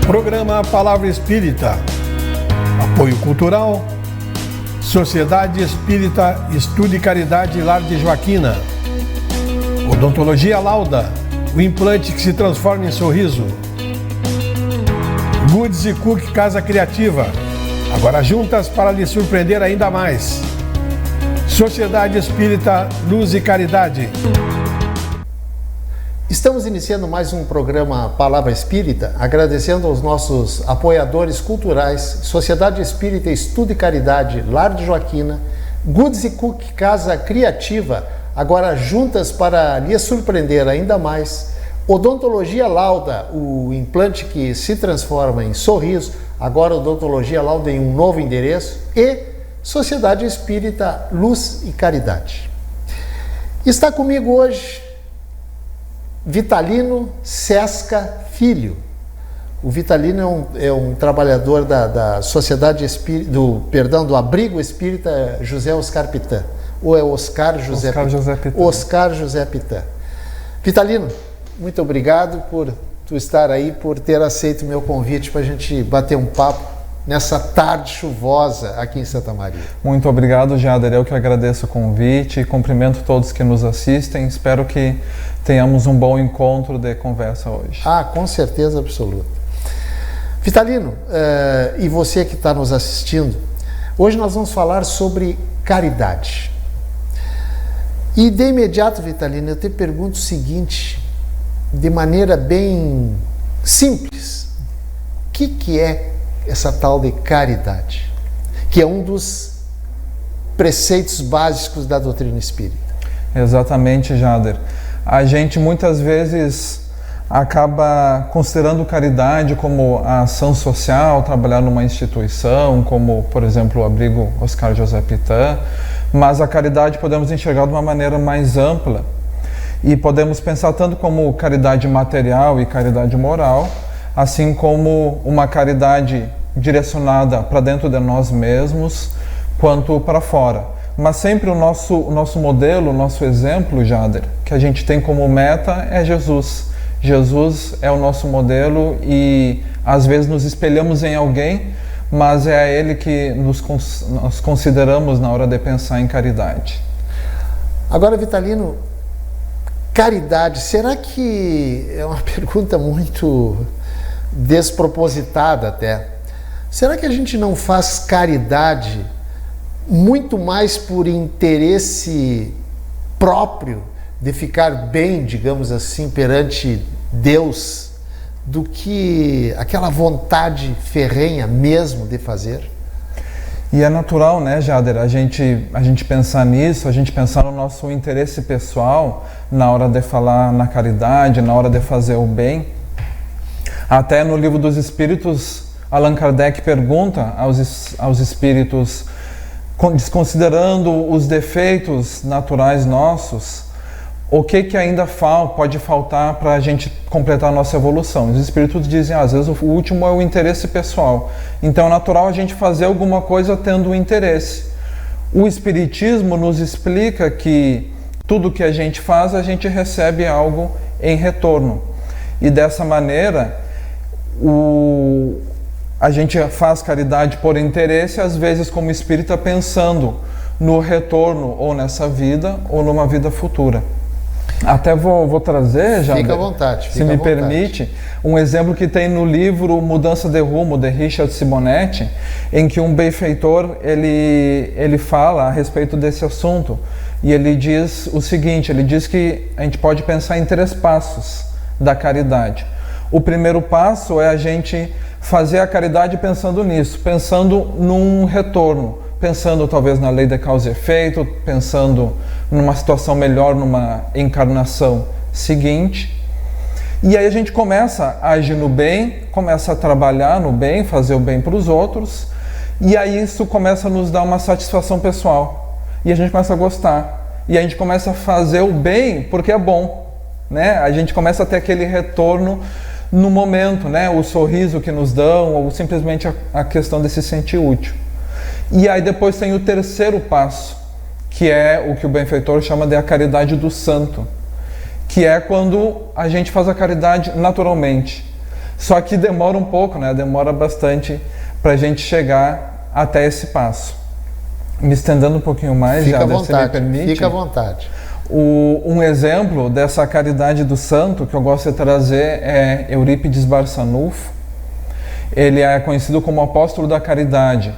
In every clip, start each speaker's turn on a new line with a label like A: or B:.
A: Programa Palavra Espírita. Apoio Cultural. Sociedade Espírita Estudo e Caridade Lar de Joaquina. Odontologia Lauda. O implante que se transforma em sorriso. Goods e Cook Casa Criativa. Agora juntas para lhe surpreender ainda mais. Sociedade Espírita Luz e Caridade.
B: Estamos iniciando mais um programa Palavra Espírita, agradecendo aos nossos apoiadores culturais, Sociedade Espírita Estudo e Caridade Lar de Joaquina, Goods e Cook Casa Criativa, agora juntas para lhe surpreender ainda mais, Odontologia Lauda, o implante que se transforma em sorriso, agora Odontologia Lauda em um novo endereço, e Sociedade Espírita Luz e Caridade. Está comigo hoje Vitalino Sesca Filho. O Vitalino é um trabalhador da Sociedade Espírita, do Abrigo Espírita José Oscar Pitã. Ou é Oscar José Pitã? Oscar José Pitã. Vitalino, muito obrigado por tu estar aí, por ter aceito o meu convite para a gente bater um papo nessa tarde chuvosa aqui em Santa Maria.
C: Muito obrigado, Jader. Eu que agradeço o convite e cumprimento todos que nos assistem. Espero que tenhamos um bom encontro de conversa hoje.
B: Com certeza absoluta. Vitalino, e você que está nos assistindo, hoje nós vamos falar sobre caridade. E de imediato, Vitalino, eu te pergunto o seguinte, de maneira bem simples: o que é essa tal de caridade, que é um dos preceitos básicos da doutrina espírita?
C: Exatamente, Jader. A gente muitas vezes acaba considerando caridade como a ação social, trabalhar numa instituição, como, por exemplo, o Abrigo Oscar José Pitã, mas a caridade podemos enxergar de uma maneira mais ampla e podemos pensar tanto como caridade material e caridade moral, assim como uma caridade direcionada para dentro de nós mesmos, quanto para fora. Mas sempre o nosso modelo, o nosso exemplo, Jader, que a gente tem como meta é Jesus. Jesus é o nosso modelo e às vezes nos espelhamos em alguém, mas é a Ele que nós consideramos na hora de pensar em caridade. Agora,
B: Vitalino, caridade, será que é uma pergunta muito despropositada até? Será que a gente não faz caridade muito mais por interesse próprio de ficar bem, digamos assim, perante Deus, do que aquela vontade ferrenha mesmo de fazer?
C: E é natural, né, Jader, a gente pensar nisso, a gente pensar no nosso interesse pessoal na hora de falar na caridade, na hora de fazer o bem. Até no Livro dos Espíritos, Allan Kardec pergunta aos espíritos, desconsiderando os defeitos naturais nossos, o que ainda pode faltar para a gente completar a nossa evolução. Os espíritos dizem, às vezes o último é o interesse pessoal. Então é natural a gente fazer alguma coisa tendo um interesse. O Espiritismo nos explica que tudo que a gente faz, a gente recebe algo em retorno. E dessa maneira, a gente faz caridade por interesse, às vezes como espírita pensando no retorno ou nessa vida ou numa vida futura. Até vou trazer, já,
B: fica à vontade,
C: se me permite, um exemplo que tem no livro Mudança de Rumo, de Richard Simonetti, em que um benfeitor ele fala a respeito desse assunto e ele diz o seguinte, ele diz que a gente pode pensar em 3 passos da caridade. O primeiro passo é a gente fazer a caridade pensando nisso, pensando num retorno, pensando talvez na lei da causa e efeito, pensando numa situação melhor, numa encarnação seguinte. E aí a gente começa a agir no bem, começa a trabalhar no bem, fazer o bem para os outros, e aí isso começa a nos dar uma satisfação pessoal. E a gente começa a gostar. E a gente começa a fazer o bem porque é bom, né? A gente começa a ter aquele retorno no momento, né? O sorriso que nos dão, ou simplesmente a questão de se sentir útil. E aí depois tem o terceiro passo, que é o que o benfeitor chama de a caridade do santo, que é quando a gente faz a caridade naturalmente, Só que demora um pouco, né? Demora bastante para a gente chegar até esse passo. Me estendendo um pouquinho mais,
B: fica
C: já,
B: à vontade,
C: se me permite.
B: Fica à vontade.
C: Um exemplo dessa caridade do santo que eu gosto de trazer é Eurípides Barçanufo. Ele é conhecido como apóstolo da caridade.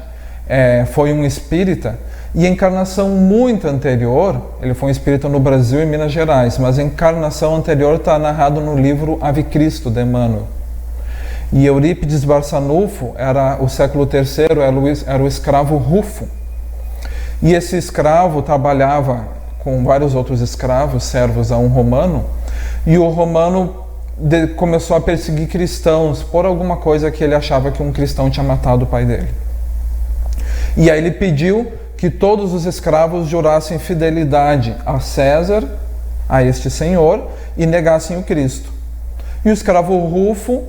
C: Foi um espírita, e a encarnação muito anterior, ele foi um espírita no Brasil e Minas Gerais, mas a encarnação anterior está narrado no livro Ave Cristo, de Emmanuel. E Eurípides Barçanufo, o século III, era o escravo Rufo. E esse escravo trabalhava com vários outros escravos, servos a um romano, e o romano começou a perseguir cristãos por alguma coisa que ele achava que um cristão tinha matado o pai dele. E aí ele pediu que todos os escravos jurassem fidelidade a César, a este senhor, e negassem o Cristo. E o escravo Rufo,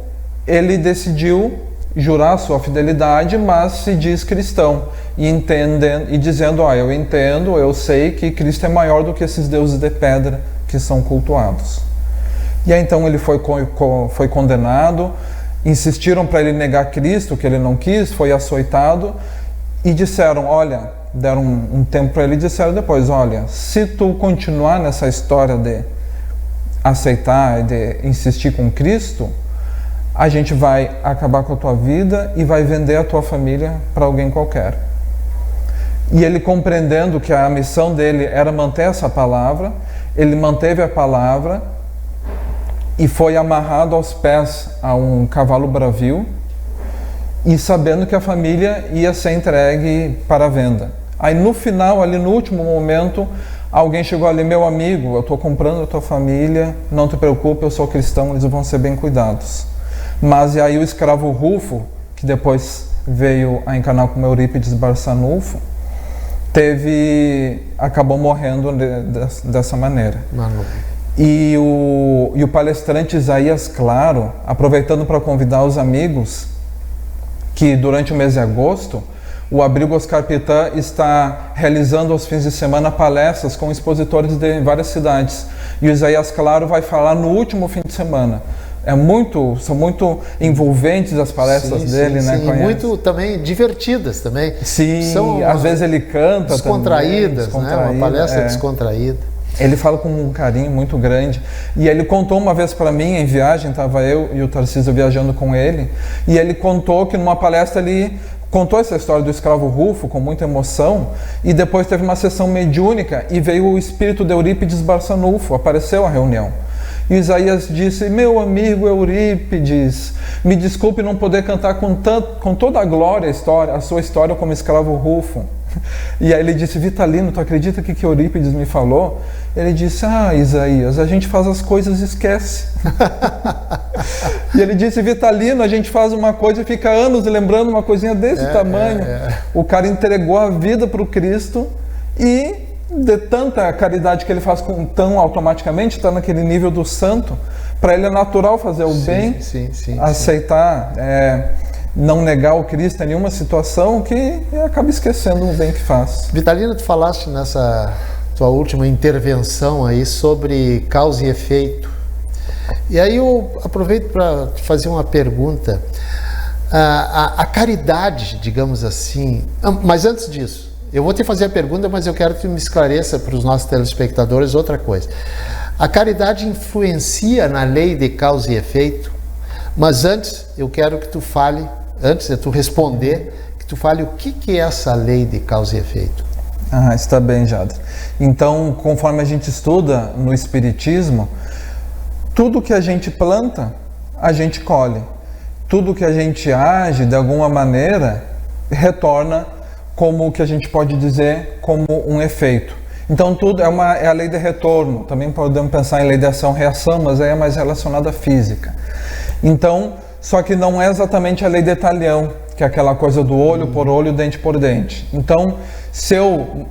C: ele decidiu jurar sua fidelidade, mas se diz cristão, e dizendo, eu entendo, eu sei que Cristo é maior do que esses deuses de pedra que são cultuados. E aí então ele foi condenado, insistiram para ele negar Cristo, que ele não quis, foi açoitado, e disseram, deram um tempo para ele e disseram depois, se tu continuar nessa história de aceitar, de insistir com Cristo, a gente vai acabar com a tua vida e vai vender a tua família para alguém qualquer. E ele, compreendendo que a missão dele era manter essa palavra, ele manteve a palavra e foi amarrado aos pés a um cavalo bravio, e sabendo que a família ia ser entregue para a venda. Aí no final, ali no último momento, alguém chegou ali, meu amigo, eu estou comprando a tua família, não te preocupe, eu sou cristão, eles vão ser bem cuidados. Mas e aí o escravo Rufo, que depois veio a encarnar como Eurípides Barçanufo, acabou morrendo dessa maneira. E o palestrante Isaías Claro, aproveitando para convidar os amigos, que durante o mês de agosto, o Abrigo Oscar Pitã está realizando aos fins de semana palestras com expositores de várias cidades. E o Isaías Claro vai falar no último fim de semana. São muito envolventes as palestras dele, né?
B: Sim, e muito também divertidas também.
C: Sim, às vezes ele canta
B: descontraídas, né? Uma palestra descontraída.
C: Ele fala com um carinho muito grande. E ele contou uma vez para mim, em viagem, estava eu e o Tarcísio viajando com ele, e ele contou que numa palestra ele contou essa história do escravo Rufo com muita emoção, e depois teve uma sessão mediúnica e veio o espírito de Eurípides Barçanufo, apareceu à reunião. E Isaías disse, meu amigo Eurípides, me desculpe não poder cantar com toda a glória a sua história como escravo Rufo. E aí ele disse, Vitalino, tu acredita que Eurípides me falou? Ele disse, Isaías, a gente faz as coisas e esquece. E ele disse, Vitalino, a gente faz uma coisa e fica anos lembrando uma coisinha desse tamanho. O cara entregou a vida para o Cristo e de tanta caridade que ele faz tão automaticamente, está naquele nível do santo, para ele é natural fazer o bem, aceitar, não negar o Cristo em nenhuma situação, que acaba esquecendo o bem que faz.
B: Vitalino, tu falaste nessa tua última intervenção aí sobre causa e efeito. E aí eu aproveito para te fazer uma pergunta. A caridade, digamos assim, mas antes disso, eu vou te fazer a pergunta, mas eu quero que tu me esclareça para os nossos telespectadores outra coisa. A caridade influencia na lei de causa e efeito, mas antes eu quero que tu fale, antes de tu responder, que tu fale o que é essa lei de causa e efeito.
C: Está bem, Jader. Então, conforme a gente estuda no Espiritismo, tudo que a gente planta, a gente colhe. Tudo que a gente age, de alguma maneira, retorna como o que a gente pode dizer como um efeito. Então tudo é a lei de retorno. Também podemos pensar em lei de ação-reação, mas aí é mais relacionada à física. Então, só que não é exatamente a lei de Talião, que é aquela coisa do olho por olho, dente por dente. Então, se eu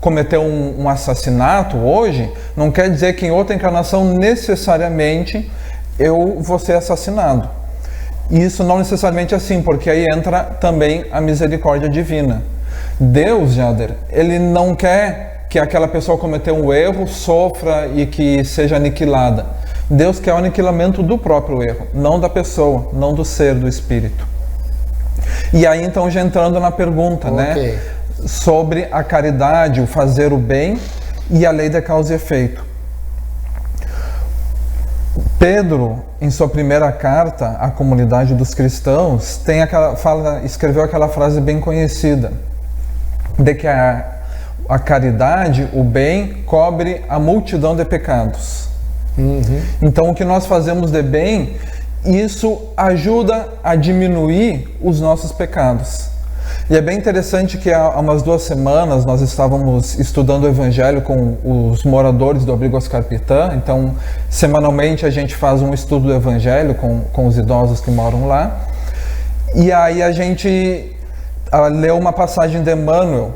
C: cometer um assassinato hoje, não quer dizer que em outra encarnação necessariamente eu vou ser assassinado. E isso não necessariamente é assim, porque aí entra também a misericórdia divina. Deus, Jader, ele não quer que aquela pessoa cometeu um erro, sofra e que seja aniquilada. Deus quer o aniquilamento do próprio erro, não da pessoa, não do ser, do espírito. E aí então já entrando na pergunta, né, sobre a caridade, o fazer o bem e a lei da causa e efeito. Pedro, em sua primeira carta à comunidade dos cristãos, escreveu aquela frase bem conhecida, de que a caridade, o bem, cobre a multidão de pecados. Então o que nós fazemos de bem, isso ajuda a diminuir os nossos pecados. E é bem interessante que há umas 2 semanas nós estávamos estudando o Evangelho com os moradores do Abrigo Oscar Pitã. Então, semanalmente a gente faz um estudo do Evangelho com os idosos que moram lá. E aí a gente leu uma passagem de Emmanuel,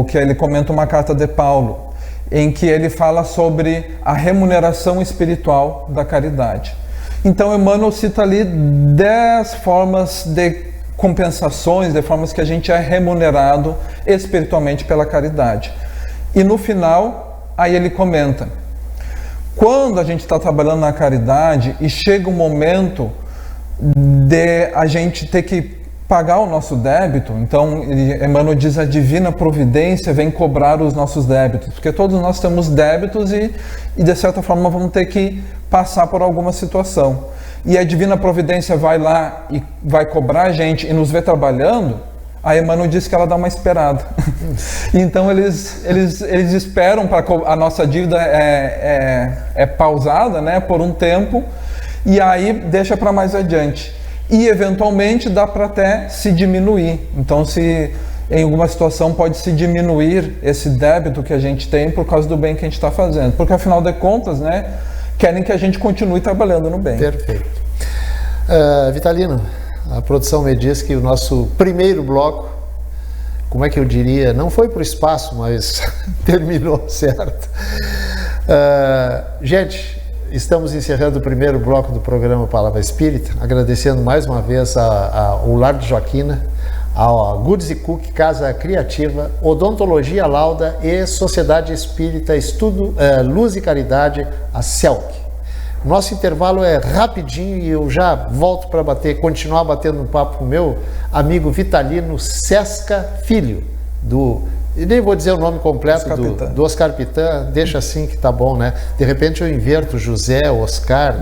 C: que ele comenta uma carta de Paulo, em que ele fala sobre a remuneração espiritual da caridade. Então, Emmanuel cita ali 10 formas de compensações, de formas que a gente é remunerado espiritualmente pela caridade. E no final, aí ele comenta, quando a gente está trabalhando na caridade e chega um momento de a gente ter que pagar o nosso débito, então Emmanuel diz, a divina providência vem cobrar os nossos débitos, porque todos nós temos débitos e de certa forma vamos ter que passar por alguma situação. E a divina providência vai lá e vai cobrar a gente e nos vê trabalhando, a Emmanuel diz que ela dá uma esperada. Então eles esperam para a nossa dívida é pausada, né, por um tempo, e aí deixa para mais adiante. E eventualmente dá para até se diminuir. Então, se em alguma situação pode se diminuir esse débito que a gente tem por causa do bem que a gente está fazendo. Porque afinal de contas, né, querem que a gente continue trabalhando no bem.
B: Perfeito. Vitalino, a produção me diz que o nosso primeiro bloco, como é que eu diria, não foi para o espaço, mas terminou, certo? Gente, estamos encerrando o primeiro bloco do programa Palavra Espírita, agradecendo mais uma vez ao Lar de Joaquina, ao Goods Cook, Casa Criativa, Odontologia Lauda e Sociedade Espírita Estudo, Luz e Caridade, a CELC. Nosso intervalo é rapidinho e eu já volto para continuar batendo um papo com o meu amigo Vitalino Sesca Filho, e nem vou dizer o nome completo do Oscar Pitã, deixa assim que tá bom, né? De repente eu inverto José, Oscar.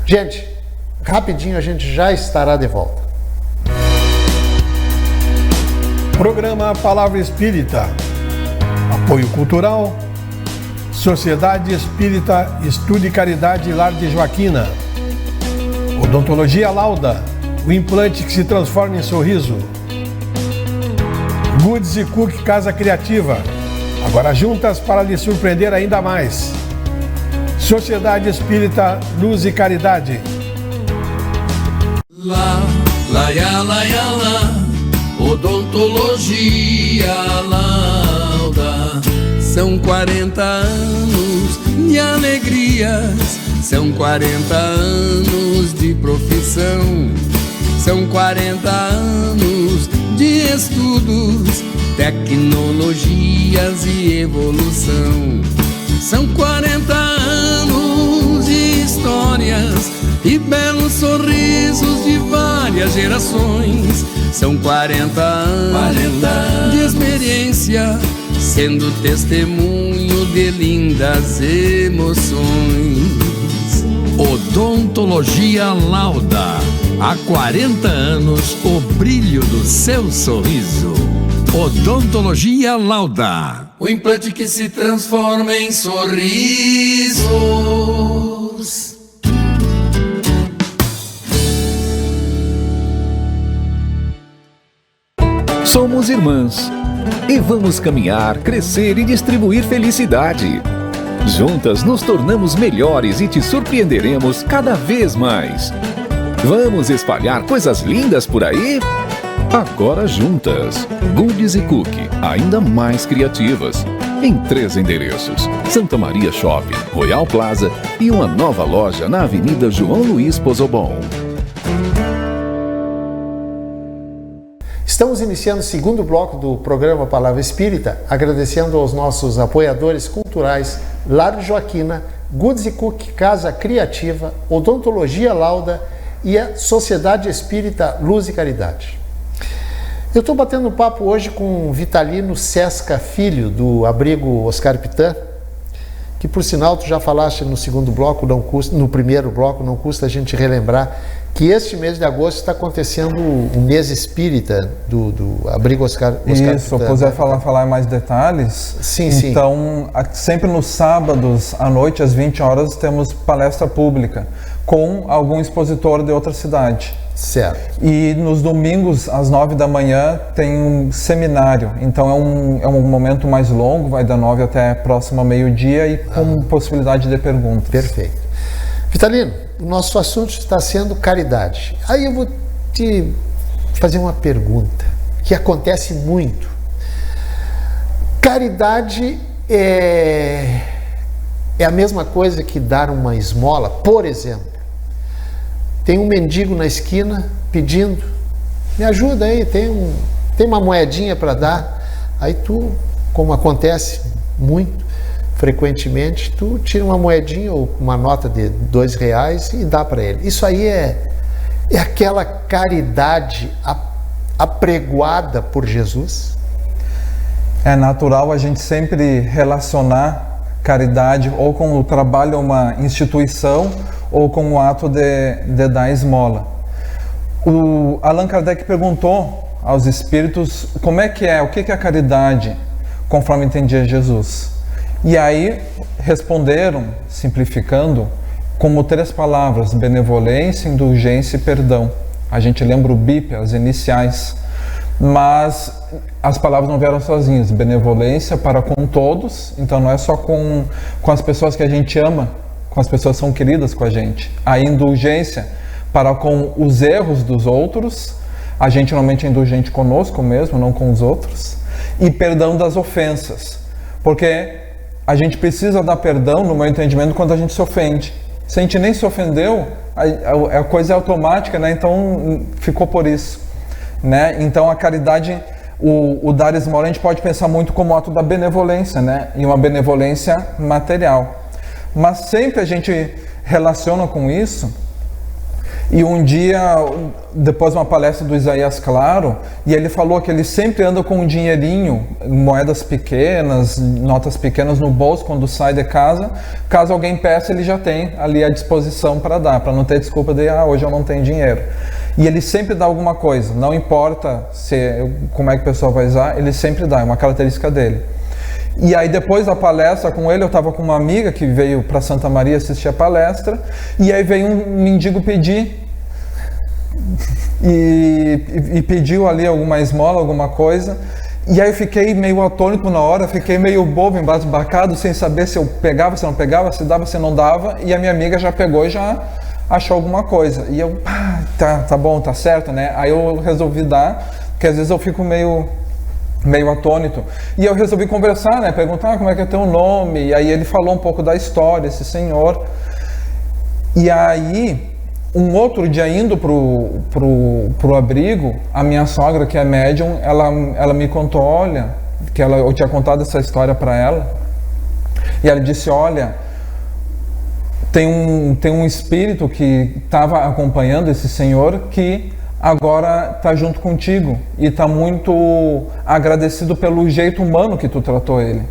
B: Gente, rapidinho a gente já estará de volta.
A: Programa Palavra Espírita. Apoio Cultural. Sociedade Espírita Estudo e Caridade Lar de Joaquina. Odontologia Lauda. O implante que se transforma em sorriso. Goods e Cook Casa Criativa, agora juntas para lhe surpreender ainda mais. Sociedade Espírita Luz e Caridade.
D: Odontologia Lauda. São 40 anos de alegrias, são 40 anos de profissão, são 40 anos de estudos, tecnologias e evolução. São 40 anos de histórias e belos sorrisos de várias gerações. São 40 anos de experiência, sendo testemunho de lindas emoções. Odontologia Lauda. Há 40 anos, o brilho do seu sorriso. Odontologia Lauda. O implante que se transforma em sorrisos.
E: Somos irmãs e vamos caminhar, crescer e distribuir felicidade. Juntas nos tornamos melhores e te surpreenderemos cada vez mais. Vamos espalhar coisas lindas por aí? Agora juntas. Goods e Cook, ainda mais criativas. Em 3 endereços: Santa Maria Shopping, Royal Plaza e uma nova loja na Avenida João Luiz Pozobon.
B: Estamos iniciando o segundo bloco do programa Palavra Espírita, agradecendo aos nossos apoiadores culturais Lar de Joaquina, Goods & Cook Casa Criativa, Odontologia Lauda e a Sociedade Espírita Luz e Caridade. Eu estou batendo um papo hoje com o Vitalino Sesca Filho, do Abrigo Oscar Pitã, que por sinal tu já falaste no segundo bloco, não custa, no primeiro bloco, não custa a gente relembrar que este mês de agosto está acontecendo o mês espírita do Abrigo Oscar Pitã.
C: Isso, se eu puder falar mais detalhes.
B: Sim.
C: Então, sempre nos sábados, à noite, às 20 horas, temos palestra pública com algum expositor de outra cidade.
B: Certo.
C: E nos domingos, às 9 da manhã, tem um seminário. Então é um momento mais longo, vai da 9 até próximo ao meio-dia e com possibilidade de perguntas.
B: Perfeito. Vitalino, o nosso assunto está sendo caridade. Aí eu vou te fazer uma pergunta que acontece muito. Caridade é a mesma coisa que dar uma esmola? Por exemplo, tem um mendigo na esquina pedindo, me ajuda aí, tem uma moedinha para dar. Aí tu, como acontece muito frequentemente, tu tira uma moedinha ou uma nota de R$2 e dá para ele. Isso aí é aquela caridade apregoada por Jesus?
C: É natural a gente sempre relacionar caridade ou com o trabalho a uma instituição ou com o ato de dar esmola. O Allan Kardec perguntou aos espíritos como é que o que é a caridade, conforme entendia Jesus. E aí responderam, simplificando, como 3 palavras: benevolência, indulgência e perdão. A gente lembra o BIP, as iniciais, mas as palavras não vieram sozinhas. Benevolência para com todos, então não é só com as pessoas que a gente ama, com as pessoas que são queridas com a gente. A indulgência para com os erros dos outros, a gente normalmente é indulgente conosco mesmo, não com os outros. E perdão das ofensas, porque a gente precisa dar perdão, no meu entendimento, quando a gente se ofende. Se a gente nem se ofendeu, a coisa é automática, né? Então ficou por isso, né? Então a caridade, o dar esmola, a gente pode pensar muito como ato da benevolência, né? E uma benevolência material. Mas sempre a gente relaciona com isso. E um dia, depois de uma palestra do Isaías Claro, e ele falou que ele sempre anda com um dinheirinho, moedas pequenas, notas pequenas no bolso quando sai de casa. Caso alguém peça, ele já tem ali à disposição para dar, para não ter desculpa de hoje eu não tenho dinheiro. E ele sempre dá alguma coisa, não importa como é que a pessoa vai usar, ele sempre dá, é uma característica dele. E aí depois da palestra com ele, eu estava com uma amiga que veio para Santa Maria assistir a palestra, e aí veio um mendigo pedir, e pediu ali alguma esmola, alguma coisa, e aí eu fiquei meio atônito na hora, fiquei meio bobo, embasbacado, sem saber se eu pegava, se não pegava, se dava, se não dava, e a minha amiga já pegou e já achou alguma coisa, e eu, tá bom, tá certo, né? Aí eu resolvi dar, porque às vezes eu fico meio atônito, e eu resolvi conversar, né, perguntar como é que é teu nome, e aí ele falou um pouco da história, esse senhor. E aí, um outro dia indo pro abrigo, a minha sogra, que é médium, ela me contou, olha, que eu tinha contado essa história para ela, e ela disse, olha, tem um espírito que estava acompanhando esse senhor que agora está junto contigo e está muito agradecido pelo jeito humano que tu tratou ele.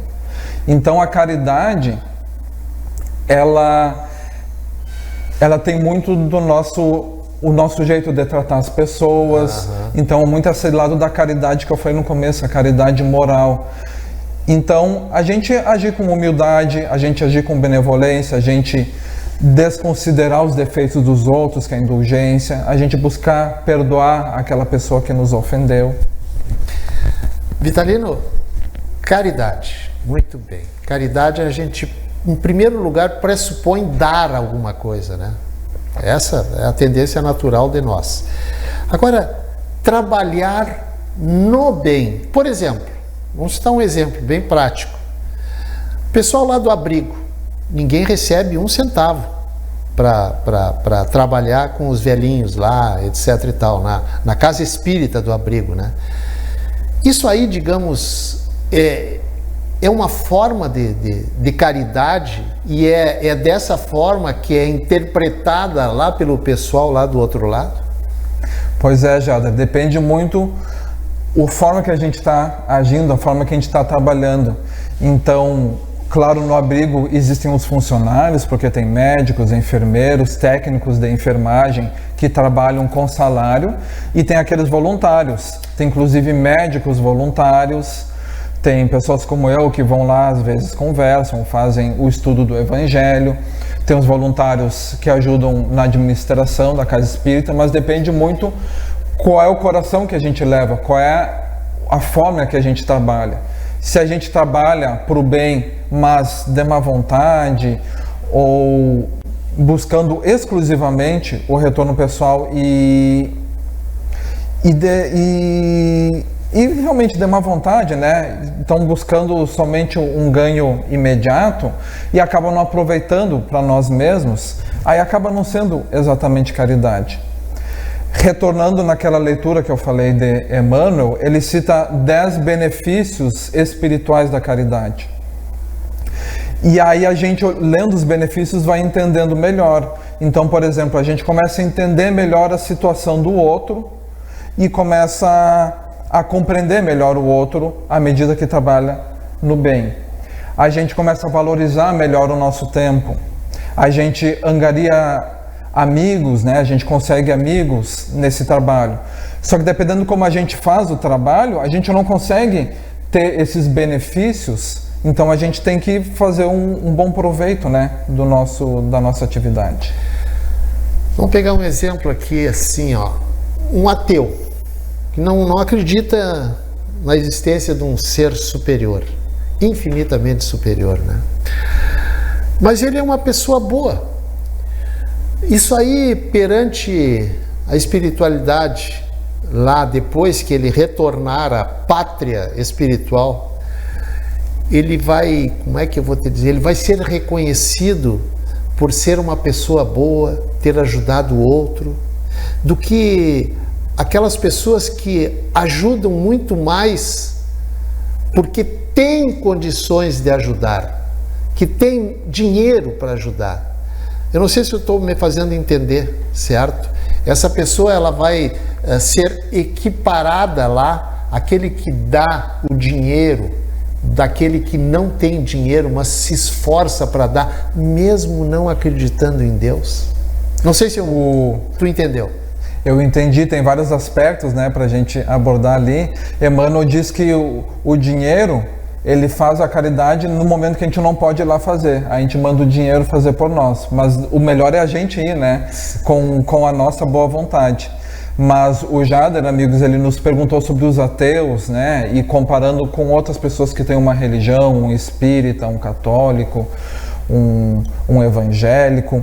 C: Então a caridade, ela tem muito do nosso jeito de tratar as pessoas. Então muito esse lado da caridade que eu falei no começo, a caridade moral. Então a gente agir com humildade, a gente agir com benevolência, a gente desconsiderar os defeitos dos outros, que é a indulgência, a gente buscar perdoar aquela pessoa que nos ofendeu.
B: Vitalino, caridade, muito bem. Caridade a gente, em primeiro lugar, pressupõe dar alguma coisa, né? Essa é a tendência natural de nós. Agora, trabalhar no bem. Por exemplo, vamos citar um exemplo bem prático. O pessoal lá do abrigo, ninguém recebe 1 centavo para trabalhar com os velhinhos lá, etc e tal, na casa espírita do abrigo, né? Isso aí, digamos, é uma forma de caridade e é dessa forma que é interpretada lá pelo pessoal lá do outro lado?
C: Pois é, Jada, depende muito a forma que a gente está agindo, a forma que a gente está trabalhando. Então, claro, no abrigo existem os funcionários, porque tem médicos, enfermeiros, técnicos de enfermagem que trabalham com salário, e tem aqueles voluntários, tem inclusive médicos voluntários, tem pessoas como eu que vão lá, às vezes conversam, fazem o estudo do Evangelho, tem os voluntários que ajudam na administração da Casa Espírita, mas depende muito qual é o coração que a gente leva, qual é a forma que a gente trabalha. Se a gente trabalha para o bem, mas de má vontade, ou buscando exclusivamente o retorno pessoal e realmente de má vontade, né? Estão buscando somente um ganho imediato e acabam não aproveitando para nós mesmos, aí acaba não sendo exatamente caridade. Retornando naquela leitura que eu falei de Emmanuel, ele cita 10 benefícios espirituais da caridade. E aí a gente, lendo os benefícios, vai entendendo melhor. Então, por exemplo, a gente começa a entender melhor a situação do outro e começa a compreender melhor o outro à medida que trabalha no bem. A gente começa a valorizar melhor o nosso tempo. A gente angaria amigos, né? A gente consegue amigos nesse trabalho. Só que dependendo de como a gente faz o trabalho, a gente não consegue ter esses benefícios. Então a gente tem que fazer um bom proveito, né, da nossa atividade.
B: Vamos pegar um exemplo aqui assim, ó, um ateu que não acredita na existência de um ser superior, infinitamente superior, né? Mas ele é uma pessoa boa. Isso aí, perante a espiritualidade, lá depois que ele retornar à pátria espiritual, ele vai, como é que eu vou te dizer, ele vai ser reconhecido por ser uma pessoa boa, ter ajudado o outro, do que aquelas pessoas que ajudam muito mais porque têm condições de ajudar, que têm dinheiro para ajudar. Eu não sei se eu estou me fazendo entender, certo? Essa pessoa, ela vai ser equiparada lá, aquele que dá o dinheiro, daquele que não tem dinheiro, mas se esforça para dar, mesmo não acreditando em Deus. Não sei se tu entendeu.
C: Eu entendi, tem vários aspectos, né, para a gente abordar ali. Emmanuel diz que o dinheiro, ele faz a caridade no momento que a gente não pode ir lá fazer. A gente manda o dinheiro fazer por nós. Mas o melhor é a gente ir, né? Com a nossa boa vontade. Mas o Jader, amigos, ele nos perguntou sobre os ateus, né? E comparando com outras pessoas que têm uma religião, um espírita, um católico, um evangélico.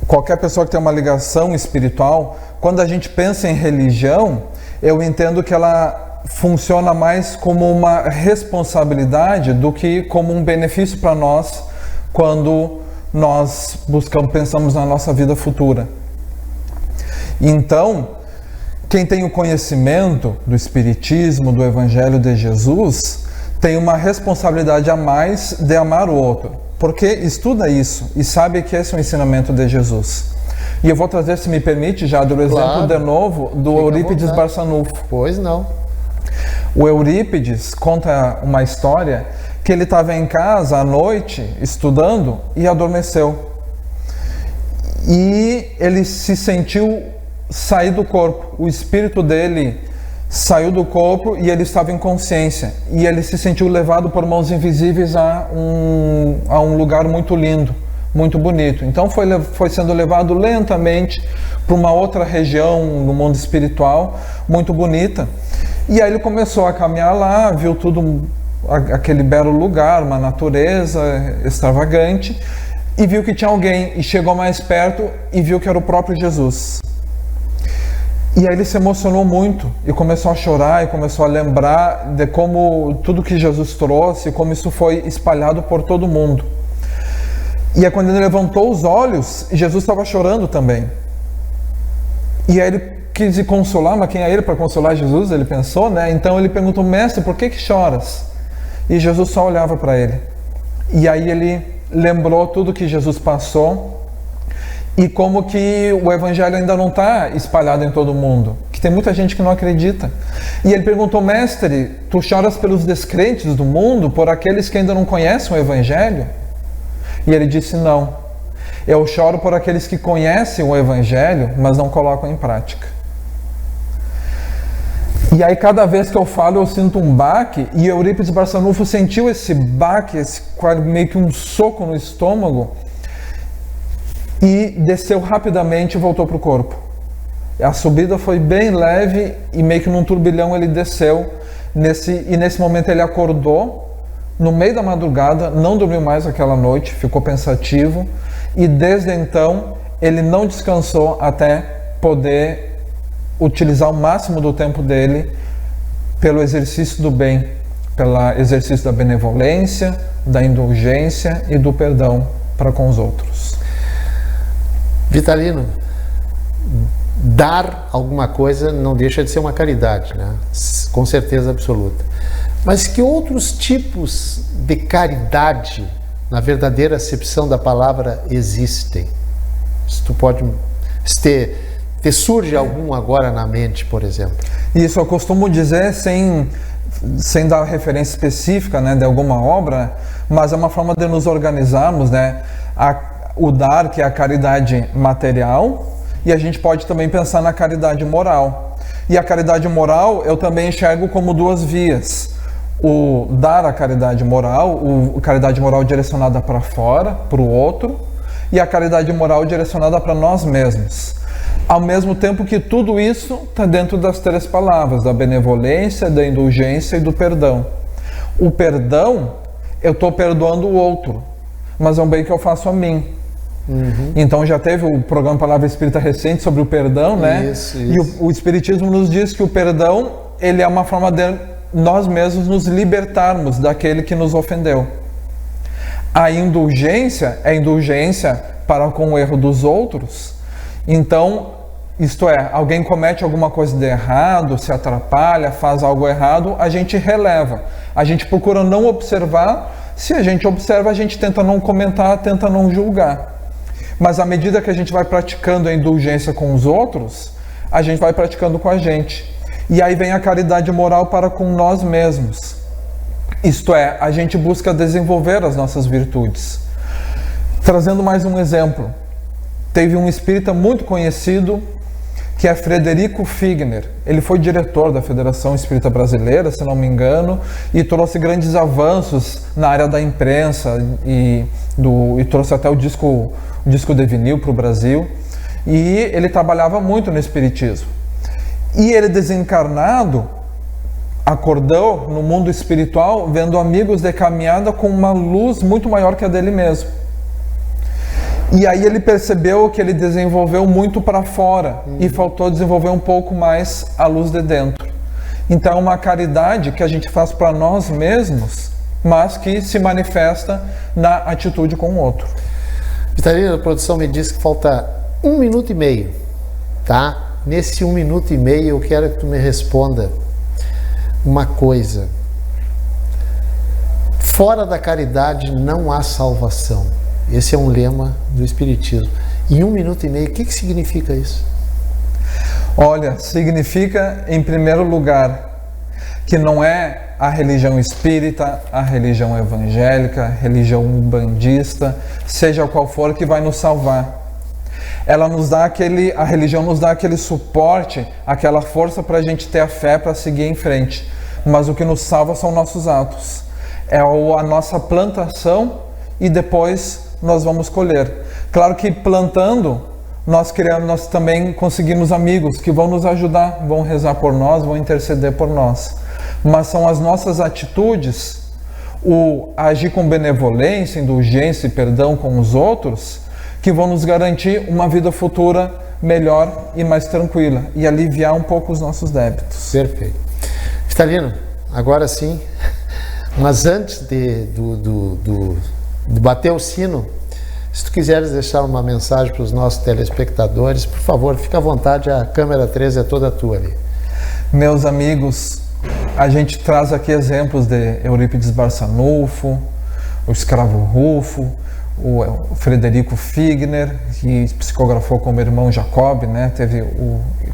C: Qualquer pessoa que tem uma ligação espiritual, quando a gente pensa em religião, eu entendo que ela funciona mais como uma responsabilidade do que como um benefício para nós quando nós pensamos na nossa vida futura. Então, quem tem o conhecimento do Espiritismo, do Evangelho de Jesus, tem uma responsabilidade a mais de amar o outro, porque estuda isso e sabe que esse é o ensinamento de Jesus. E eu vou trazer, se me permite, já do exemplo de novo do Eurípides Barçanufo.
B: Pois não.
C: O Eurípides conta uma história que ele estava em casa à noite estudando e adormeceu. E ele se sentiu sair do corpo. O espírito dele saiu do corpo e ele estava em consciência. E ele se sentiu levado por mãos invisíveis a um lugar muito lindo, muito bonito. Então foi sendo levado lentamente para uma outra região no mundo espiritual, muito bonita. E aí ele começou a caminhar lá, viu tudo, aquele belo lugar, uma natureza extravagante, e viu que tinha alguém, e chegou mais perto e viu que era o próprio Jesus. E aí ele se emocionou muito e começou a chorar e começou a lembrar de como tudo que Jesus trouxe, como isso foi espalhado por todo mundo. E aí quando ele levantou os olhos, Jesus estava chorando também. E aí ele quis se consolar, mas quem é ele para consolar Jesus? Ele pensou, né? Então ele perguntou: mestre, por que choras? E Jesus só olhava para ele. E aí ele lembrou tudo que Jesus passou e como que o evangelho ainda não está espalhado em todo mundo, que tem muita gente que não acredita. E ele perguntou: mestre, tu choras pelos descrentes do mundo, por aqueles que ainda não conhecem o evangelho? E ele disse: não, eu choro por aqueles que conhecem o evangelho, mas não colocam em prática. E aí cada vez que eu falo eu sinto um baque, e Eurípides Barçanufo sentiu esse baque, meio que um soco no estômago, e desceu rapidamente e voltou para o corpo. A subida foi bem leve e meio que num turbilhão ele desceu, e nesse momento ele acordou no meio da madrugada, não dormiu mais aquela noite, ficou pensativo, e desde então ele não descansou até poder utilizar o máximo do tempo dele pelo exercício do bem, pelo exercício da benevolência, da indulgência e do perdão para com os outros.
B: Vitalino, dar alguma coisa não deixa de ser uma caridade, né? Com certeza absoluta. Mas que outros tipos de caridade, na verdadeira acepção da palavra, existem? Se tu pode te surge algum agora na mente, por exemplo?
C: Isso eu costumo dizer sem dar referência específica, né, de alguma obra, mas é uma forma de nos organizarmos, né? O dar, que é a caridade material, e a gente pode também pensar na caridade moral. E a caridade moral eu também enxergo como duas vias. O dar a caridade moral, a caridade moral direcionada para fora, para o outro, e a caridade moral direcionada para nós mesmos. Ao mesmo tempo que tudo isso está dentro das três palavras, da benevolência, da indulgência e do perdão. O perdão, eu estou perdoando o outro, mas é um bem que eu faço a mim. Uhum. Então já teve o programa Palavra Espírita recente sobre o perdão, né? Isso. E o Espiritismo nos diz que o perdão, ele é uma forma de nós mesmos nos libertarmos daquele que nos ofendeu. A indulgência é indulgência para com o erro dos outros. Então, isto é, alguém comete alguma coisa de errado, se atrapalha, faz algo errado, a gente releva. A gente procura não observar. Se a gente observa, a gente tenta não comentar, tenta não julgar. Mas à medida que a gente vai praticando a indulgência com os outros, a gente vai praticando com a gente. E aí vem a caridade moral para com nós mesmos. Isto é, a gente busca desenvolver as nossas virtudes. Trazendo mais um exemplo. Teve um espírita muito conhecido, que é Frederico Figner. Ele foi diretor da Federação Espírita Brasileira, se não me engano, e trouxe grandes avanços na área da imprensa, e trouxe até o disco de vinil para o Brasil. E ele trabalhava muito no espiritismo. E ele, desencarnado, acordou no mundo espiritual vendo amigos de caminhada com uma luz muito maior que a dele mesmo. E aí ele percebeu que ele desenvolveu muito para fora e faltou desenvolver um pouco mais a luz de dentro. Então é uma caridade que a gente faz para nós mesmos, mas que se manifesta na atitude com o outro.
B: Vitalino, a produção me disse que falta 1 minuto e meio, tá? Nesse 1 minuto e meio eu quero que tu me responda uma coisa. Fora da caridade não há salvação. Esse é um lema do Espiritismo. Em 1 minuto e meio, o que significa isso?
C: Olha, significa, em primeiro lugar, que não é a religião espírita, a religião evangélica, a religião umbandista, seja qual for, que vai nos salvar. Ela nos dá a religião nos dá aquele suporte, aquela força para a gente ter a fé para seguir em frente. Mas o que nos salva são nossos atos. É a nossa plantação e depois nós vamos colher. Claro que plantando, nós também conseguimos amigos que vão nos ajudar, vão rezar por nós, vão interceder por nós. Mas são as nossas atitudes, o agir com benevolência, indulgência e perdão com os outros, que vão nos garantir uma vida futura melhor e mais tranquila, e aliviar um pouco os nossos débitos.
B: Perfeito. Vitalino, agora sim, mas antes de bater o sino, se tu quiseres deixar uma mensagem para os nossos telespectadores, por favor, fica à vontade, a câmera 13 é toda tua ali.
C: Meus amigos, A gente traz aqui exemplos de Eurípides Barçanufo, o escravo Rufo, o Frederico Figner, que psicografou como irmão Jacob, né? Teve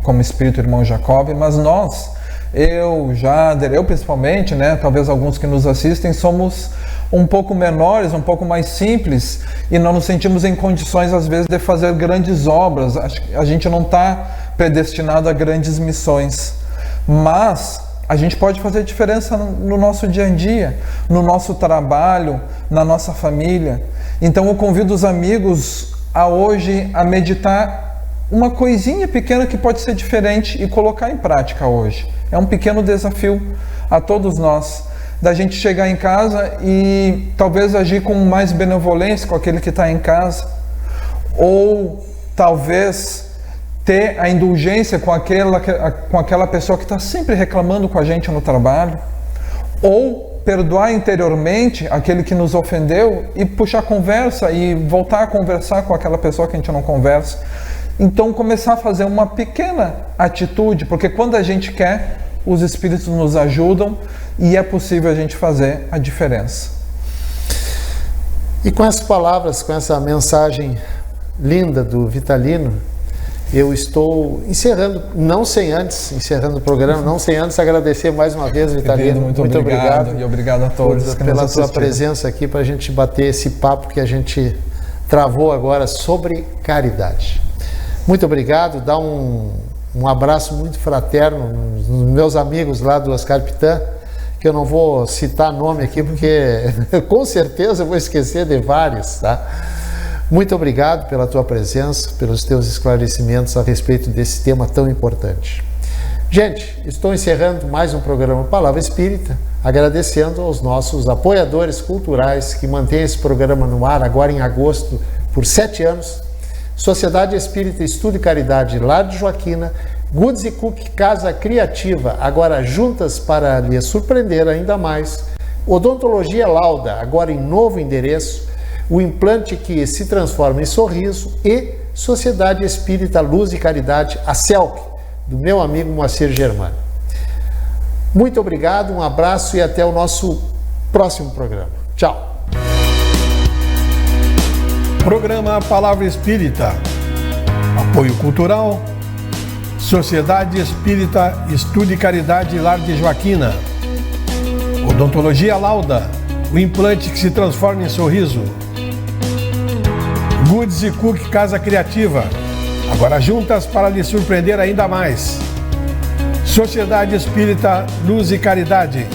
C: como espírito irmão Jacob, mas nós, eu, Jader, eu principalmente, né? Talvez alguns que nos assistem, somos um pouco menores, um pouco mais simples e não nos sentimos em condições às vezes de fazer grandes obras. A gente não está predestinado a grandes missões, mas a gente pode fazer diferença no nosso dia a dia, no nosso trabalho, na nossa família. Então eu convido os amigos hoje a meditar uma coisinha pequena que pode ser diferente e colocar em prática hoje. É um pequeno desafio a todos nós, da gente chegar em casa e talvez agir com mais benevolência com aquele que está em casa, ou talvez ter a indulgência com aquela pessoa que está sempre reclamando com a gente no trabalho, ou perdoar interiormente aquele que nos ofendeu e puxar conversa e voltar a conversar com aquela pessoa que a gente não conversa. Então começar a fazer uma pequena atitude, porque quando a gente quer, os Espíritos nos ajudam e é possível a gente fazer a diferença.
B: E com essas palavras, com essa mensagem linda do Vitalino, eu estou encerrando o programa, não sem antes agradecer mais uma vez, Vitalino.
C: Muito obrigado. E obrigado a todos
B: pela sua presença aqui para a gente bater esse papo que a gente travou agora sobre caridade. Muito obrigado, dá um abraço muito fraterno nos meus amigos lá do Oscar Pitã, que eu não vou citar nome aqui porque com certeza eu vou esquecer de vários, tá? Muito obrigado pela tua presença, pelos teus esclarecimentos a respeito desse tema tão importante. Gente, estou encerrando mais um programa Palavra Espírita, agradecendo aos nossos apoiadores culturais que mantêm esse programa no ar agora em agosto por 7 anos. Sociedade Espírita Estudo e Caridade Lar de Joaquina, Goods e Cook Casa Criativa, agora juntas para lhe surpreender ainda mais. Odontologia Lauda, agora em novo endereço. O implante que se transforma em sorriso e Sociedade Espírita Luz e Caridade, a CELC, do meu amigo Moacir Germano. Muito obrigado, um abraço e até o nosso próximo programa. Tchau.
A: Programa Palavra Espírita. Apoio Cultural. Sociedade Espírita Estudo e Caridade Lar de Joaquina. Odontologia Lauda, o implante que se transforma em sorriso. Goods e Cook Casa Criativa, agora juntas para lhe surpreender ainda mais. Sociedade Espírita Luz e Caridade.